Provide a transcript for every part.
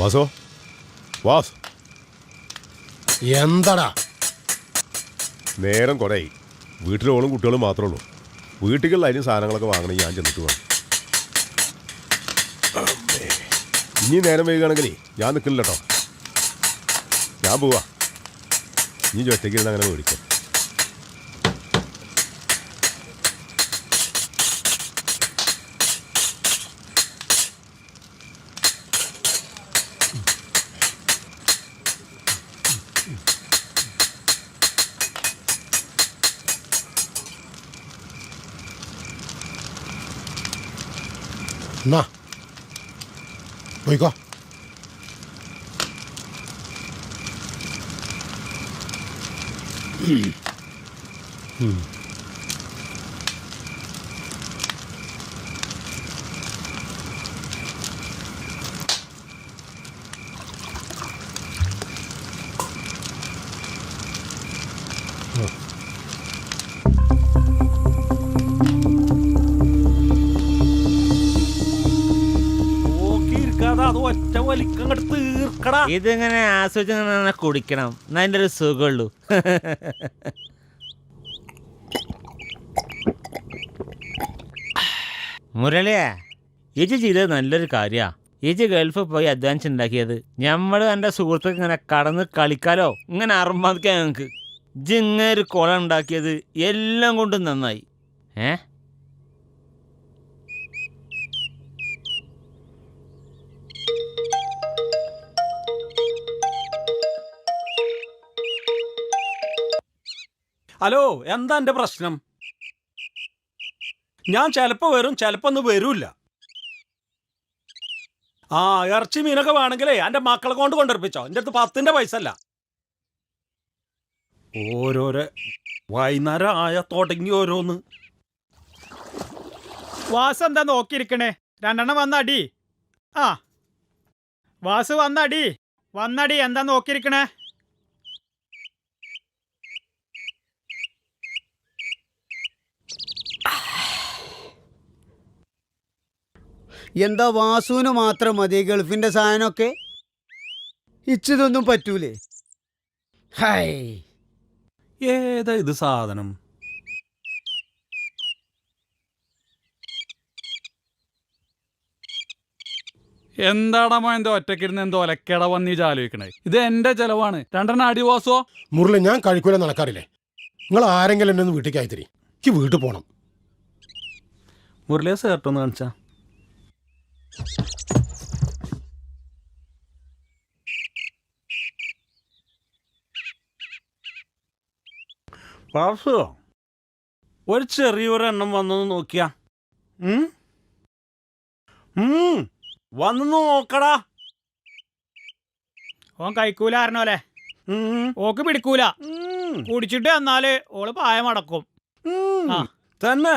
വാസോ was എന്താടാ നേരം കുറേ വീട്ടിലോളും കുട്ടികളും മാത്രമേ ഉള്ളൂ. വീട്ടിലുള്ള അതിന് സാധനങ്ങളൊക്കെ വാങ്ങണേ ഞാൻ ചെന്നിട്ട് വേണം. ഇനി നേരം വൈകുകയാണെങ്കിലേ ഞാൻ നിൽക്കില്ല കേട്ടോ. ഞാൻ പോവാ. ഇനി ഒറ്റയ്ക്ക് അങ്ങനെ മേടിക്കാം. എന്നാ പോയിക്കോ. ഇതിങ്ങനെ ആസ്വദിച്ച് കുടിക്കണം, അതിൻ്റെ ഒരു സുഖമുള്ളൂ. മുരളിയാ, ഇജ് ചെയ്തത് നല്ലൊരു കാര്യമാണ്. ഇജ് ഗൾഫിൽ പോയി അധ്വാനിച്ച് ഉണ്ടാക്കിയത് നമ്മൾ എൻ്റെ സുഹൃത്തുക്ക് ഇങ്ങനെ കടന്ന് കളിക്കാലോ, ഇങ്ങനെ അറുമാദിക്കാൻ ഞങ്ങൾക്ക്. ഇജ് ഇങ്ങനെ ഒരു കുളം ഉണ്ടാക്കിയത് എല്ലാം കൊണ്ടും നന്നായി. ഹലോ, എന്താ എൻ്റെ പ്രശ്നം? ഞാൻ ചിലപ്പോൾ വരും, ചിലപ്പോൾ ഒന്നും വരൂല്ല. ഇറച്ചി മീനൊക്കെ വേണമെങ്കിലേ എൻ്റെ മക്കളെ കൊണ്ട് കൊണ്ടുവരപ്പിച്ചോ. എൻ്റെ അടുത്ത് 10 പൈസ അല്ല. ഓരോരോ വൈകുന്നേരം ആയ തുടങ്ങി ഓരോന്ന്. വാസ് എന്താ നോക്കിയിരിക്കണേ? 2 വന്നടി. വാസ് വന്നടി എന്താ നോക്കിയിരിക്കണേ? എന്താ വാസുവിന് മാത്രം മതി ഗൾഫിന്റെ സാധനമൊക്കെ? ഇച്ചിതൊന്നും പറ്റൂലേ? ഹായ്, ഏതാ ഇത് സാധനം? എന്താടാ എന്തോ ഒറ്റക്കിരുന്ന് എന്തോ ഒലക്കേട വന്നീ ആലോചിക്കണേ? ഇത് എന്റെ ചെലവാണ്. 2 അടി വാസോ. മുരളി, ഞാൻ കഴിക്കൂല നടക്കാറില്ലേ? നിങ്ങൾ ആരെങ്കിലും എന്നെ ഒന്ന് വീട്ടിലേക്ക് അയത്തിരി. എനിക്ക് വീട്ടിൽ പോകണം. മുരളിയെ സേർട്ടൊന്ന് കാണിച്ചാ. വാസു, ഒരു ചെറിയൊരെണ്ണം വന്നൊന്ന് നോക്കിയാ. വന്നു നോക്കടാ. ഓൻ കഴിക്കൂല അറിഞ്ഞോലെ. ഓക്ക് പിടിക്കൂല. കുടിച്ചിട്ട് വന്നാല് ഓള് പായം അടക്കും. തന്നെ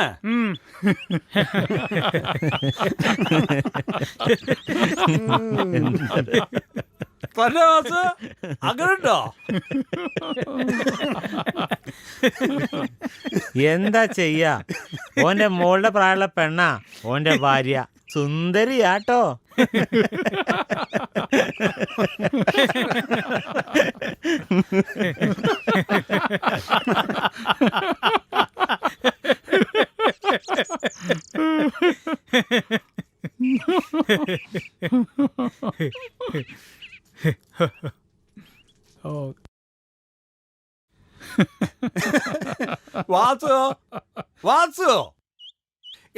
അങ്ങനെണ്ടോ? എന്താ ചെയ്യാ, ഓന്റെ മോളുടെ പ്രായമുള്ള പെണ്ണാ ഓന്റെ ഭാര്യ. സുന്ദരിയാട്ടോ. വാസു,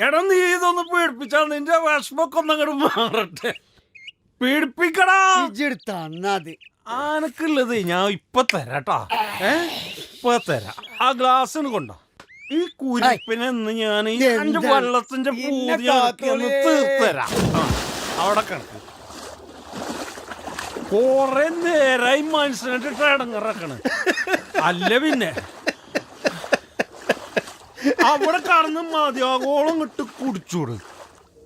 എടാ നീ ഇതൊന്ന് പീഡിപ്പിച്ചാൽ നിന്റെ വിഷമൊക്കെ ഒന്നങ്ങോട്ട് മാറട്ടെ. പീഡിപ്പിക്കടാ. ആനക്കുള്ളത് ഞാൻ ഇപ്പൊ തരാട്ടാ. ഇപ്പൊ തരാം. ആ ഗ്ലാസ്സിന് കൊണ്ടോ. ഈ കുരിപ്പിനെ ഞാൻ എന്റെ വെള്ളത്തിന്റെ പൂതിയാക്കിയൊന്ന് തീർത്തരാം. അവിടെ കണക്ക് കൊറേ നേരായി മനസ്സിനിട്ട് ഇടങ്ങറക്കണ്. അല്ല പിന്നെ അവിടെ കടന്ന് മതിയാകോളം ഇട്ട് കുടിച്ചൂട്.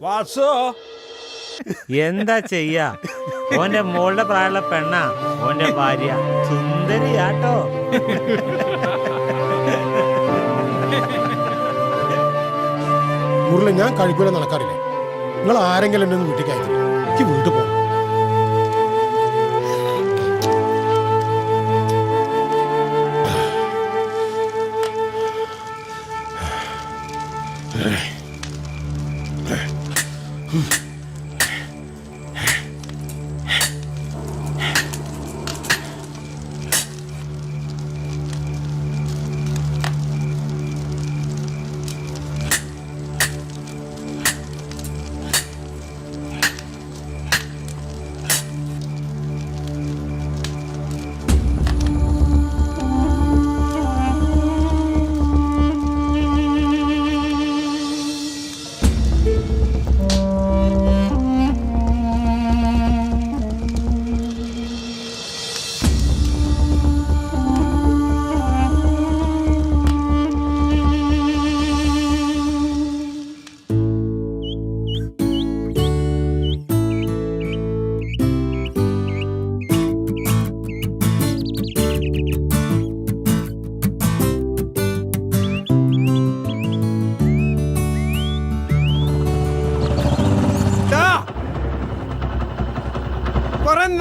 വാസോ, എന്താ ചെയ്യാ, ഓന്റെ മോളുടെ പ്രായമുള്ള പെണ്ണാ ഓന്റെ ഭാര്യ. സുന്ദരിയാട്ടോ. മുരളി, ഞാൻ കഴിക്കൂല നടക്കാറില്ലേ? നിങ്ങൾ ആരെങ്കിലും എന്നെ ഒന്ന് വീട്ടിലേക്ക് അയത്തിരി. എനിക്ക് വീട്ടിൽ പോകണം.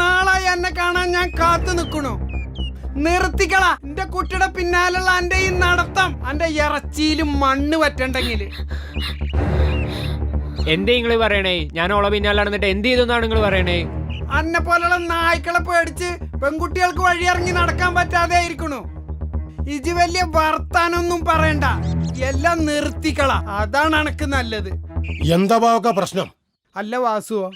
നാളായി എന്നെ കാണാൻ ഞാൻ കാത്തു നിൽക്കണു. നിർത്തിക്കള എന്റെ കുട്ടിയുടെ പിന്നാലുള്ള എന്റെ ഈ നടത്തം. എന്റെ ഇറച്ചിയിലും മണ്ണ് പറ്റണ്ടെങ്കിൽ എന്തേ നിങ്ങള് പറയണേ? ഞാൻ ഓളെ പിന്നാലെ നടന്നിട്ട് എന്ത് ചെയ്തെന്നാണ് നിങ്ങൾ പറയണേ? അന്നെ പോലുള്ള നായ്ക്കളെ പേടിച്ച് പെൺകുട്ടികൾക്ക് വഴിയിറങ്ങി നടക്കാൻ പറ്റാതെ ആയിരിക്കണു. ഇജ് വലിയ വർത്താനൊന്നും പറയണ്ട, എല്ലാം നിർത്തിക്കള. അതാണ് എനക്ക് നല്ലത്. എന്താ ബാവക്ക പ്രശ്നം? അല്ല വാസുവോ,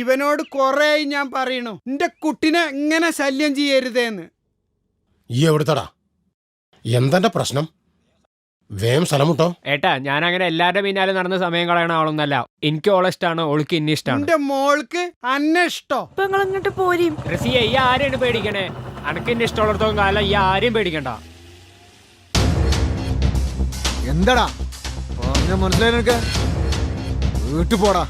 ഇവനോട് കൊറേ ഞാൻ പറയണു എന്റെ കുട്ടിനെ ഇങ്ങനെ ശല്യം ചെയ്യരുതേന്ന്. ഈ എവിടുത്തടാ? എന്തെന്റെ പ്രശ്നം? വേം സ്ഥലം മുട്ടോ. ഏട്ടാ, ഞാൻ അങ്ങനെ എല്ലാരുടെ പിന്നാലെ നടന്ന സമയം കളയണ ആളൊന്നല്ല. എനിക്ക് ഓളെ ഇഷ്ടമാണ്, ഓൾക്ക് ഇന്നെ ഇഷ്ടമാണ്. എന്റെ മോൾക്ക് അന്നെ ഇഷ്ടോ? ഇങ്ങോട്ട് പോരും. റസിയ, ഈ ആരെയാണ് പേടിക്കണേ? അനക്ക് എന്നെ ഇഷ്ടമുള്ളിടത്തോളം കാലം ഈ ആരെയും പേടിക്കണ്ട. എന്താടാ പറഞ്ഞ മനസ്സിലായി നിനക്ക്? വീട്ടു പോടാ.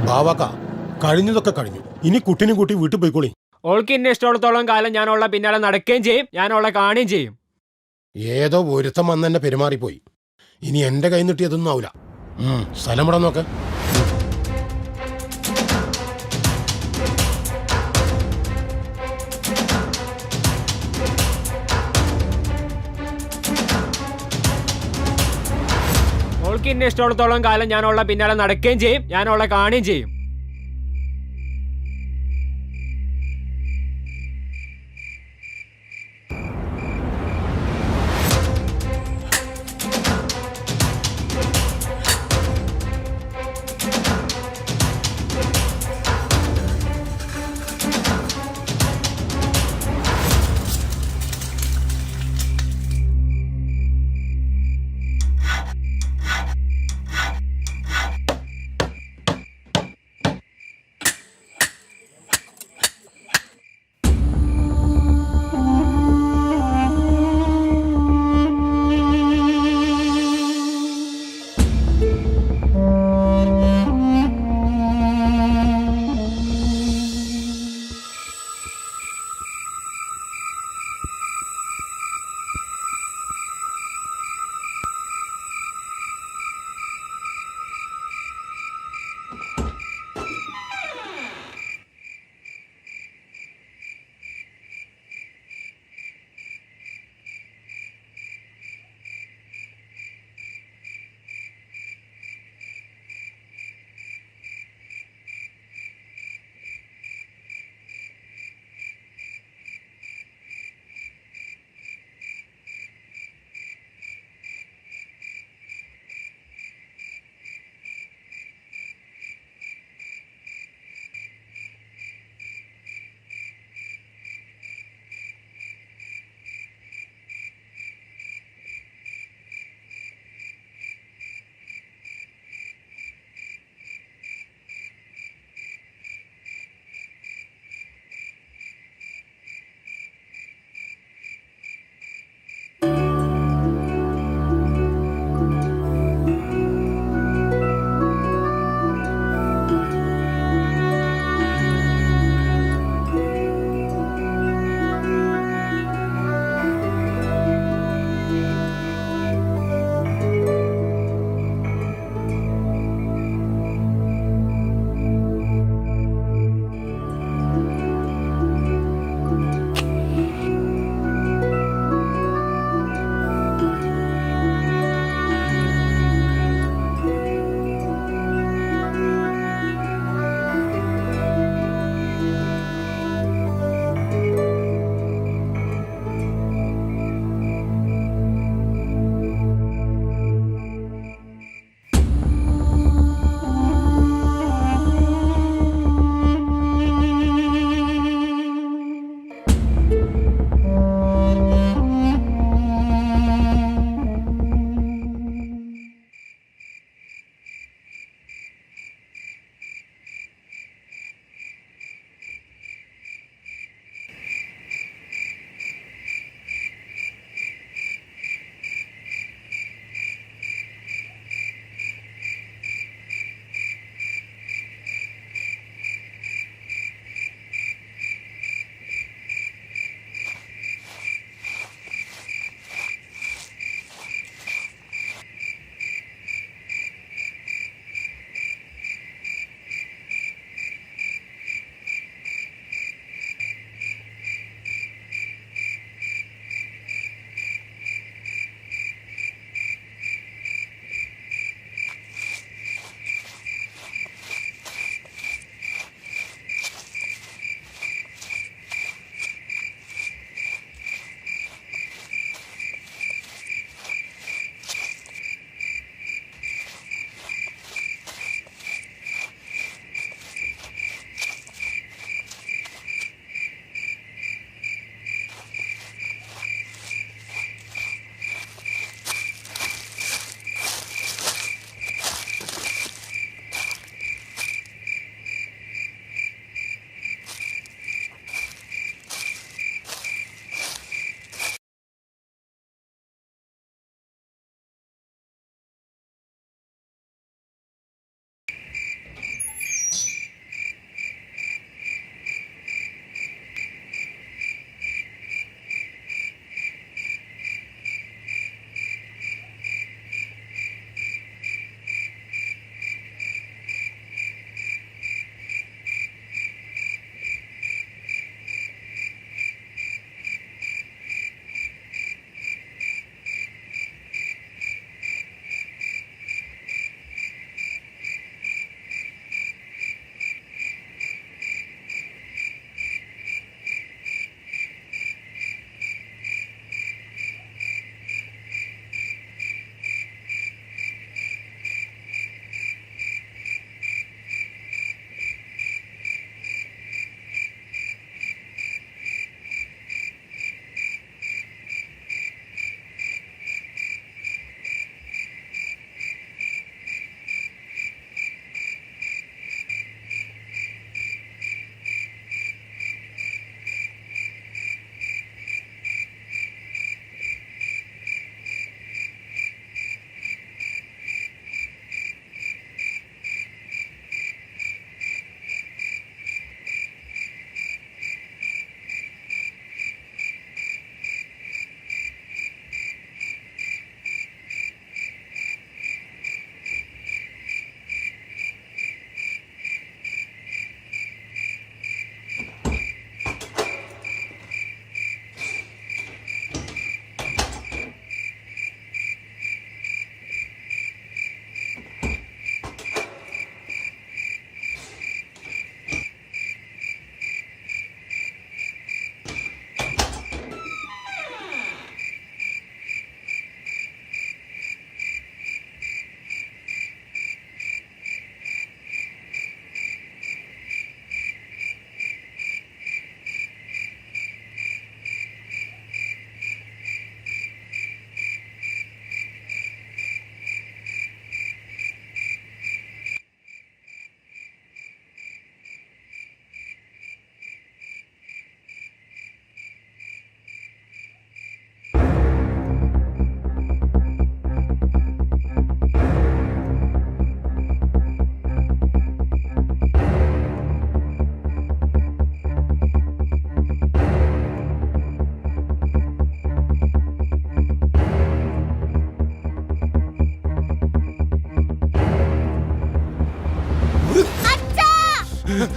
ബാവാക്ക, കഴിഞ്ഞതൊക്കെ കഴിഞ്ഞു. ഇനി കുട്ടിനും കൂട്ടി വീട്ടിൽ പോയിക്കോളി. ഓൾക്ക് എന്നെ ഇഷ്ടമുള്ളത്തോളം കാലം ഞാൻ ഓളെ പിന്നാലെ നടക്കുകയും ചെയ്യും, ഞാൻ ഓളെ കാണുകയും ചെയ്യും. ഏതോ ഒരുത്തം വന്ന് എന്നെ പെരുമാറിപ്പോയി. ഇനി എന്റെ കൈ നീട്ടിയതൊന്നും ആവില്ല. സ്ഥലം ഇവിടെ നോക്ക്. ഓൾക്ക് എന്നെ ഇഷ്ടമുള്ളത്തോളം കാലം ഞാൻ ഓളെ പിന്നാലെ നടക്കുകയും ചെയ്യും, ഞാൻ ഓളെ കാണുകയും ചെയ്യും.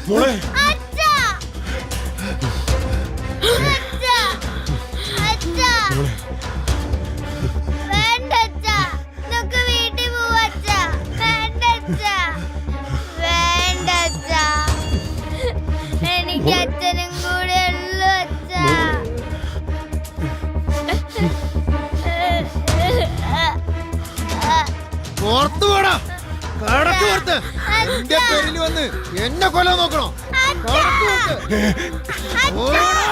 മോളെ അച്ഛാ അച്ഛാ അച്ഛാ വേണ്ട അച്ഛാ നമുക്ക് വീട്ടിൽ പോവാ അച്ഛാ വേണ്ട അച്ഛാ വേണ്ട അച്ഛാ എനിക്ക് അച്ഛനും കൂടെ ഉള്ളു അച്ഛാ പുറത്തു പോടാ കടക്ക് പുറത്ത് എന്റെ പേരിൽ വന്ന് എന്നെ കൊല്ലാൻ നോക്കണോ കടക്ക് പുറത്ത്. ഓടാ.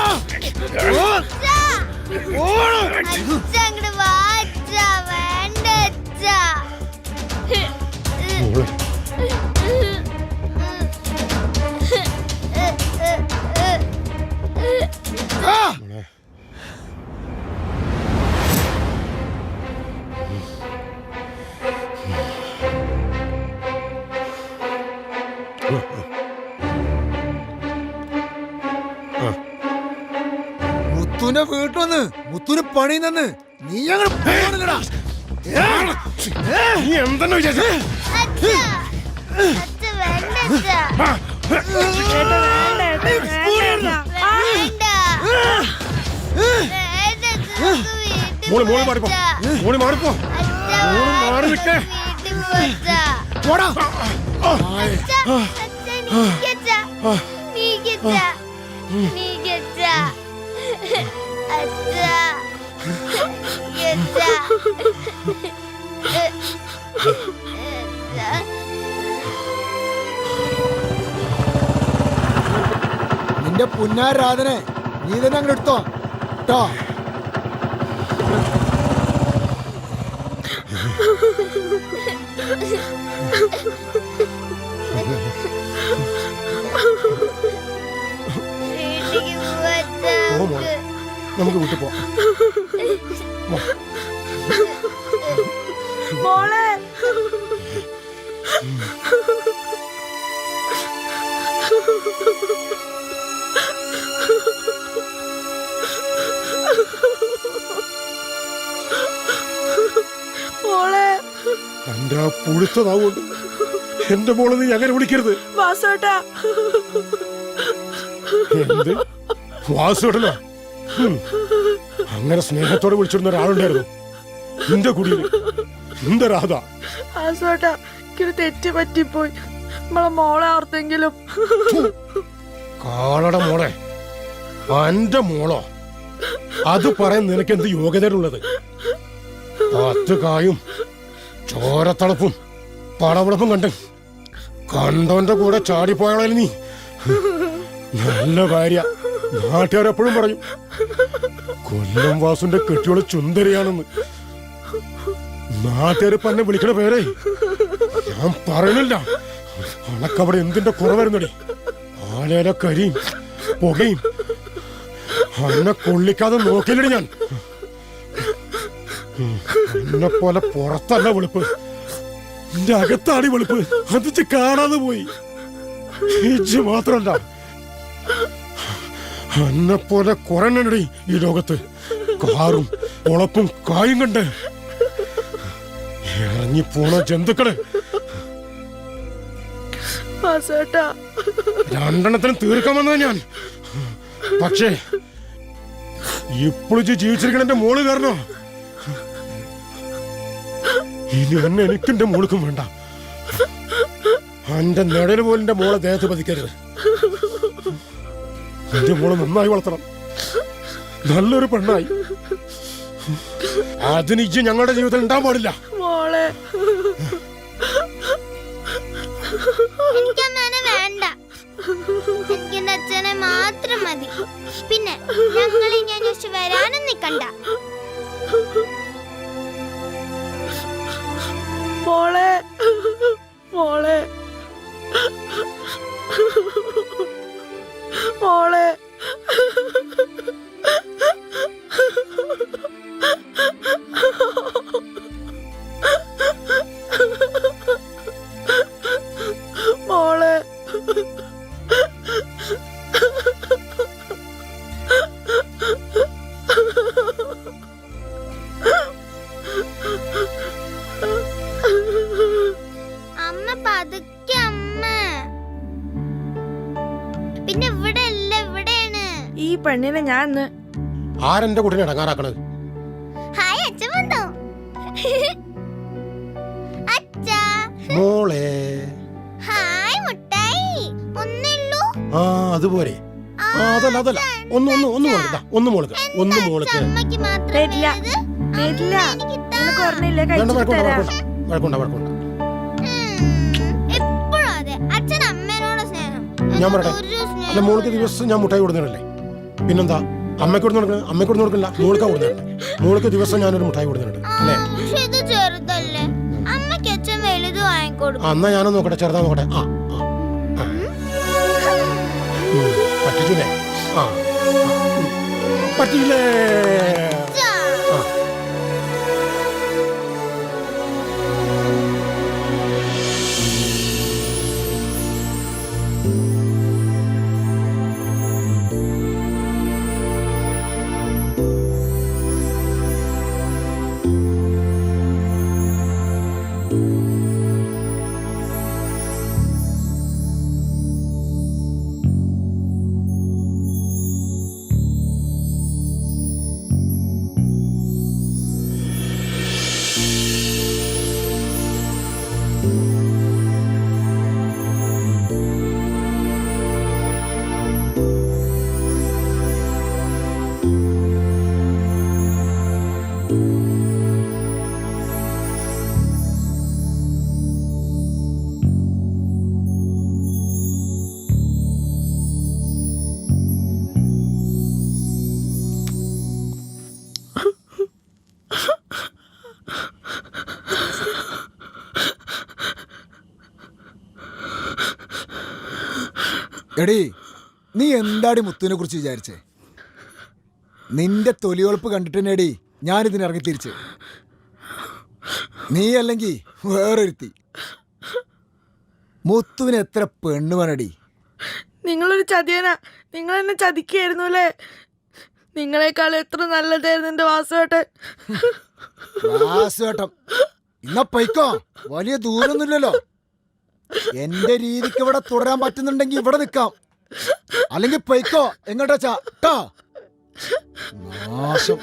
ഓടാ. അച്ഛാ അങ്ങട് വാ അച്ഛാ വേണ്ട അച്ഛാ മോളെ ആ. മുത്തുന്റെ വീട്ടിൽ വന്ന് മുത്തുന് പണി നിന്ന് നീ ഞങ്ങൾ പോകണില്ലടാ. നീ എന്തെന്ന് വിചാരിച്ചു അച്ഛാ അച്ഛാ വേണ്ട അച്ഛാ മോള് മോള് മാറിപ്പോ മോള് മാറിപ്പോ മോള് മാറി നിൽക്കേ പോടാ നിന്റെ പുന്നാരാധനെ നീ തന്നെ അങ്ങോട്ട് എടുത്തോ കേട്ടോ. ഓ മോളെ നമുക്ക് വീട്ടിൽ പോവാം മോളെ മോളെ എന്റെ ആ പുഴുത്തതാവുകൊണ്ട് എന്റെ മോളെ നീ അങ്ങനെ വിളിക്കരുത് വാസോട്ടാ എന്ത് വാസുടലോ അങ്ങനെ സ്നേഹത്തോടെ വിളിച്ചിരുന്ന ഒരാളുണ്ടായിരുന്നു നിന്റെ കുടിയിൽ നിന്റെ രാധ വാസോട്ടാ എനിക്ക് തെറ്റ് പറ്റിപ്പോയി നമ്മളെ മോളെ ഓർത്തെങ്കിലും കാളട മോളെ എന്റെ മോളോ അത് പറയാൻ നിനക്ക് എന്ത് യോഗ്യതയുള്ളത് 10 കായും ചോരത്തളപ്പും പടവളപ്പും കണ്ടവന്റെ കൂടെ ചാടിപ്പോയാളെ നീ നല്ല ഭാര്യ നാട്ടുകാരെപ്പോഴും പറയും കൊല്ലം വാസുന്റെ കെട്ടിയോള് ചുന്ദരിയാണെന്ന് നാട്ടുകാര് തന്നെ വിളിക്കണ പേരെ ഞാൻ പറയണില്ല അണക്കവിടെ എന്തിന്റെ കുറവായിരുന്നടി ആലേല കരിയും പുകയും എന്നെ കൊള്ളിക്കാതെ നോക്കില്ലടി ഞാൻ എന്നെ പോലെ പുറത്തല്ല വെളുപ്പ് എന്റെ അകത്താടി വെളുപ്പ് അതിച്ച് കാണാതെ പോയി ഇജ്ജ് മാത്രല്ല എന്നെ പോലെ കുറഞ്ഞടി ഈ ലോകത്ത് കാറും ഉളപ്പും കായും കണ്ട് ഇറങ്ങിപ്പോണ ജന്തുക്കള് രണ്ടെണ്ണത്തിനും തീർക്കാൻ വന്നത് ഞാൻ പക്ഷേ ഇപ്പോഴും ജീവിച്ചിരിക്കണ എന്റെ മോള് കാരണോ ഇനി എന്നെ എനിക്കെന്റെ മോൾക്കും വേണ്ട എന്റെ നിഴല് പോലും എന്റെ മോളെ ദേഹത്ത് പതിക്കരുത് എന്റെ മോളെ നന്നായി വളർത്തണം നല്ലൊരു പെണ്ണായി അതിന് ഇജ്ജ് ഞങ്ങളുടെ ജീവിതത്തിൽ ഉണ്ടാൻ പാടില്ല മോളെ എനിക്കമ്മനെ വേണ്ട എനിക്ക് എന്റെ അച്ഛനെ മാത്രം മതി പിന്നെ ഞങ്ങളെ ഞാൻ വരാനും നിക്കണ്ട മോളെ മോളെ മോളെ മോളെ പെണ്ണിനെ ഞാൻ ഇന്ന് ആരെന്റെ കുട്ടീനെ ഇടങ്ങാറാക്കണത്? ഹായ് അച്ഛൻ വന്നോ? അച്ഛാ മോളെ. ഹായ് മുട്ടായി. ഒന്നുള്ളൂ. ആ അതുപോലെ. അതല്ല ഒന്ന് മോൾക്ക് ഒന്ന് മോൾക്ക്. അമ്മയ്ക്ക് മാത്രം തരില്ല. തരില്ല. നിനക്ക് ഓർമ്മയില്ലേ കഴിച്ചിട്ട് തരാം. വഴക്കുണ്ട. എപ്പോഴും അതെ. അച്ഛൻ അമ്മേനോട് സ്നേഹം. ഞാൻ പറയട്ടെ, ഒരു സ്നേഹം. അല്ല മോൾക്ക് ദിവസം ഞാൻ മുട്ടായി കൊടുക്കുന്നില്ലേ? പിന്നെന്താ അമ്മയ്ക്ക് കൊടുക്കുന്നില്ല, മോൾക്കാ കൊടുക്കുന്നുണ്ട്. മോൾക്ക് ദിവസം ഞാനൊരു മുട്ടായി കൊടുക്കുന്നുണ്ട് അല്ലേ? പക്ഷെ ഇത് ചെറുതല്ലേ, അമ്മയ്ക്ക് അച്ഛൻ വലുത് വാങ്ങിക്കൊടുക്കും. എന്നാ ഞാനൊന്ന് നോക്കട്ടെ, ചെറുതാ നോക്കട്ടെ. പറ്റിച്ചില്ലേ? പറ്റിയില്ലേ? എടീ, നീ എന്താടി മുത്തുവിനെ കുറിച്ച് വിചാരിച്ചേ? നിന്റെ തൊലിയൊളപ്പ് കണ്ടിട്ടെടി ഞാനിതിനിറങ്ങി തിരിച്ച്. നീ അല്ലെങ്കിൽ വേറൊരുത്തി. മുത്തുവിന് എത്ര പെണ്ണ് വേണടി? നിങ്ങളൊരു ചതിയനാ. നിങ്ങൾ എന്നെ ചതിക്കായിരുന്നു അല്ലേ? നിങ്ങളെക്കാൾ എത്ര നല്ലതായിരുന്നു എന്റെ വാസുവേട്ടൻ. വാസുവേട്ടൻ ഇന്ന പൊയ്ക്കോ, വലിയ ദൂരൊന്നുമില്ലല്ലോ. എന്റെ രീതിക്ക് ഇവിടെ തുടരാൻ പറ്റുന്നുണ്ടെങ്കിൽ ഇവിടെ നിൽക്കാം, അല്ലെങ്കിൽ പൊയ്ക്കോ എങ്ങോട്ടാ ട്ടോ. നാശം.